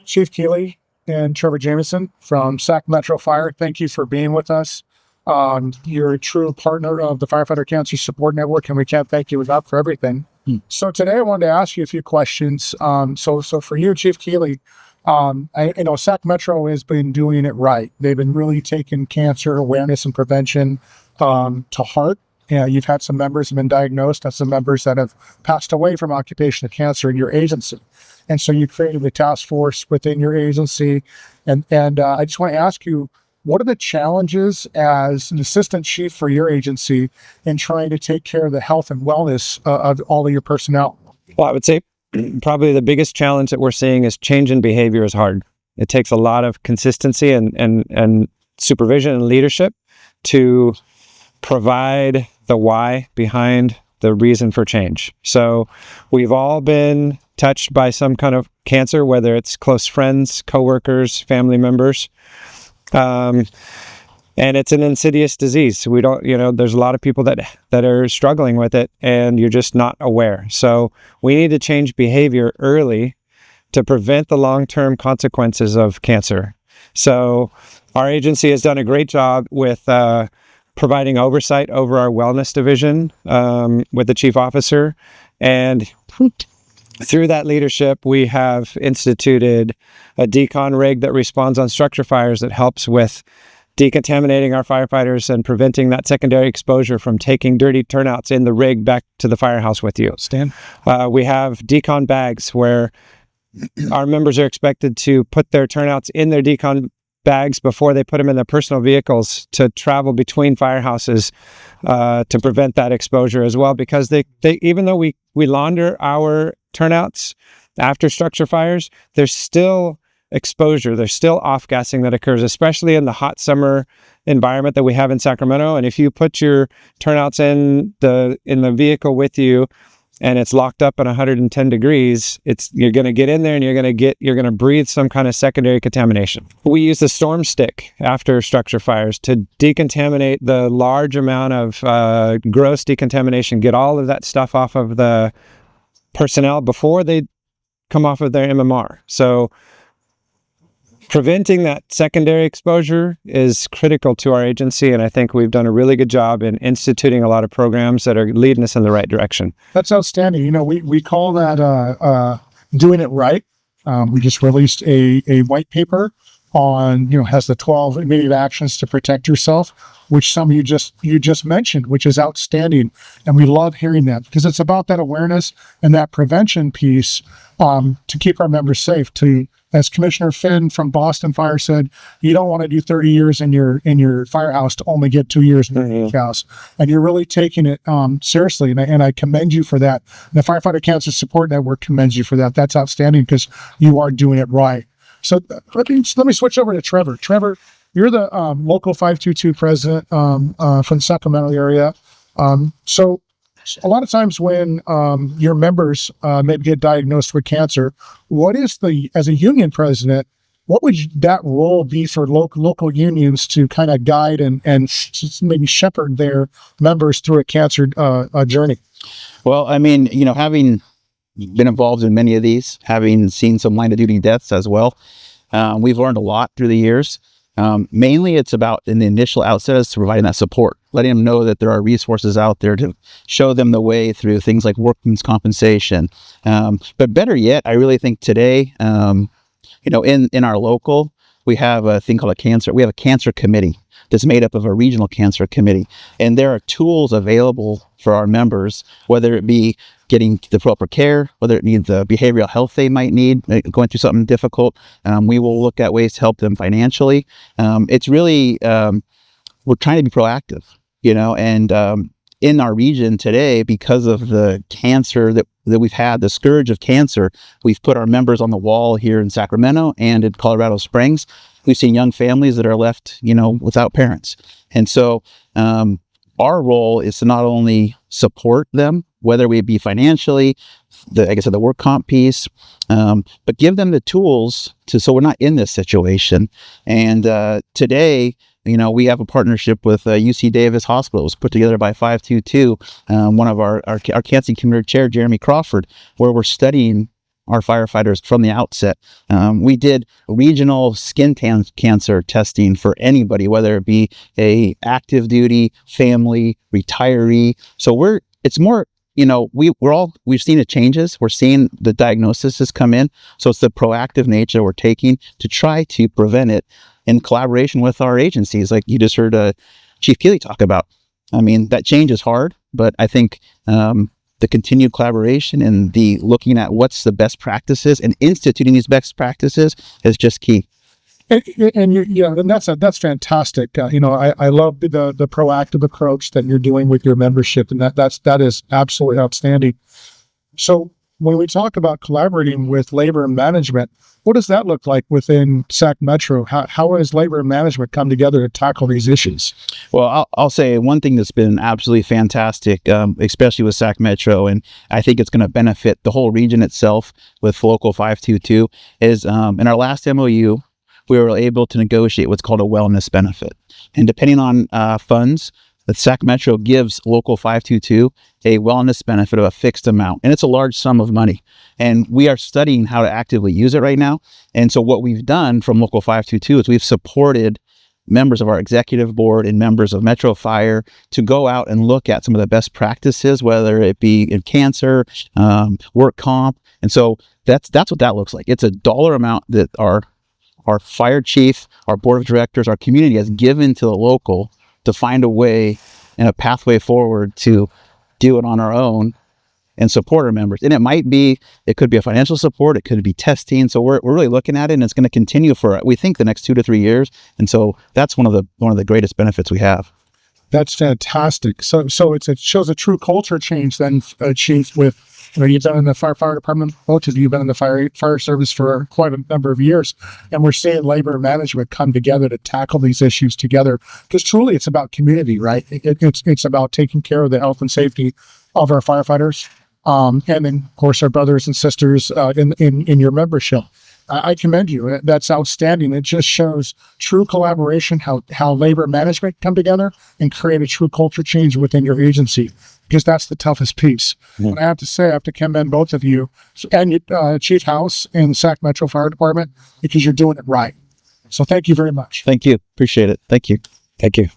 Chief Keeley and Trevor Jameson from SacMetro Fire. Thank you for being with us. You're a true partner of the Firefighter Cancer Support Network, and we can't thank you enough for everything. So today I wanted to ask you a few questions. So for you, Chief Keeley, SacMetro has been doing it right. They've been really taking cancer awareness and prevention to heart. Yeah, you've had some members have been diagnosed, and some members that have passed away from occupational cancer in your agency. And so you created a task force within your agency. And I just want to ask you, what are the challenges as an assistant chief for your agency in trying to take care of the health and wellness of all of your personnel? Well, I would say probably the biggest challenge that we're seeing is change in behavior is hard. It takes a lot of consistency and supervision and leadership to provide the why behind the reason for change. So we've all been touched by some kind of cancer, whether it's close friends, coworkers, family members. And it's an insidious disease. So we don't, there's a lot of people that are struggling with it, and you're just not aware. So we need to change behavior early to prevent the long-term consequences of cancer. So our agency has done a great job with providing oversight over our wellness division with the chief officer. And through that leadership, we have instituted a decon rig that responds on structure fires that helps with decontaminating our firefighters and preventing that secondary exposure from taking dirty turnouts in the rig back to the firehouse with you. Stan? We have decon bags where our members are expected to put their turnouts in their decon bags before they put them in their personal vehicles to travel between firehouses to prevent that exposure as well, because they even though we launder our turnouts after structure fires, there's still exposure, there's still off-gassing that occurs, especially in the hot summer environment that we have in Sacramento. And if you put your turnouts in the vehicle with you and it's locked up at 110 degrees, you're going to get in there and you're going to breathe some kind of secondary contamination. We use the storm stick after structure fires to decontaminate the large amount of gross decontamination, get all of that stuff off of the personnel before they come off of their MMR. So preventing that secondary exposure is critical to our agency, and I think we've done a really good job in instituting a lot of programs that are leading us in the right direction. That's outstanding. We call that doing it right. We just released a white paper on, has the 12 immediate actions to protect yourself, which some of you just mentioned, which is outstanding. And we love hearing that, because it's about that awareness and that prevention piece to keep our members safe. As Commissioner Finn from Boston Fire said, you don't want to do 30 years in your firehouse to only get 2 years in your house. And you're really taking it seriously, and I commend you for that. The Firefighter Cancer Support Network commends you for that. That's outstanding, because you are doing it right. So let me switch over to Trevor. Trevor, you're the local 522 president from the Sacramento area. So a lot of times when your members maybe get diagnosed with cancer, as a union president, what would that role be for local unions to kind of guide and maybe shepherd their members through a cancer journey? Well, having been involved in many of these, having seen some line of duty deaths as well, we've learned a lot through the years. Mainly it's about, in the initial outset, is to providing that support, letting them know that there are resources out there to show them the way through things like workman's compensation. But better yet, I really think today, in our local, we have a thing called we have a cancer committee that's made up of a regional cancer committee. And there are tools available for our members, whether it be getting the proper care, whether it needs the behavioral health they might need, going through something difficult. We will look at ways to help them financially. It's really, we're trying to be proactive, and in our region today, because of the cancer that we've had, the scourge of cancer, we've put our members on the wall here in Sacramento and in Colorado Springs. We've seen young families that are left, without parents. And so our role is to not only support them, whether we be financially, the work comp piece, but give them the tools so we're not in this situation. And today, we have a partnership with UC Davis Hospital. It was put together by 522, one of our cancer community chair, Jeremy Crawford, where we're studying our firefighters from the outset. We did regional skin cancer testing for anybody, whether it be a active duty, family, retiree. So it's more, we've seen the changes. We're seeing the diagnosis has come in. So it's the proactive nature we're taking to try to prevent it in collaboration with our agencies, like you just heard Chief Keeley talk about. I mean, that change is hard, but I think the continued collaboration and the looking at what's the best practices and instituting these best practices is just key. And that's fantastic. I love the proactive approach that you're doing with your membership, and that is absolutely outstanding. So when we talk about collaborating with labor and management, what does that look like within SacMetro? How has labor and management come together to tackle these issues? Well, I'll say one thing that's been absolutely fantastic, especially with SacMetro, and I think it's going to benefit the whole region itself with Local 522, is in our last MOU, we were able to negotiate what's called a wellness benefit. And depending on funds, the SacMetro gives Local 522 a wellness benefit of a fixed amount. And it's a large sum of money. And we are studying how to actively use it right now. And so what we've done from Local 522 is we've supported members of our executive board and members of Metro Fire to go out and look at some of the best practices, whether it be in cancer, work comp. And so that's what that looks like. It's a dollar amount that our fire chief, our board of directors, our community has given to the local to find a way and a pathway forward to do it on our own and support our members. And it could be a financial support, it could be testing. So we're really looking at it, and it's going to continue for, we think, the next 2 to 3 years. And so that's one of the greatest benefits we have. That's fantastic. So it shows a true culture change then, Chief, with, you've been in the fire department, both of you have been in the fire service for quite a number of years, and we're seeing labor and management come together to tackle these issues together, because truly it's about community, right? It's about taking care of the health and safety of our firefighters, and then of course our brothers and sisters in your membership. I commend you. That's outstanding. It just shows true collaboration, how labor and management come together and create a true culture change within your agency, because that's the toughest piece. And I have to say, I have to commend both of you and Chief House and the SacMetro Fire Department, because you're doing it right. So thank you very much. Thank you. Appreciate it. Thank you. Thank you.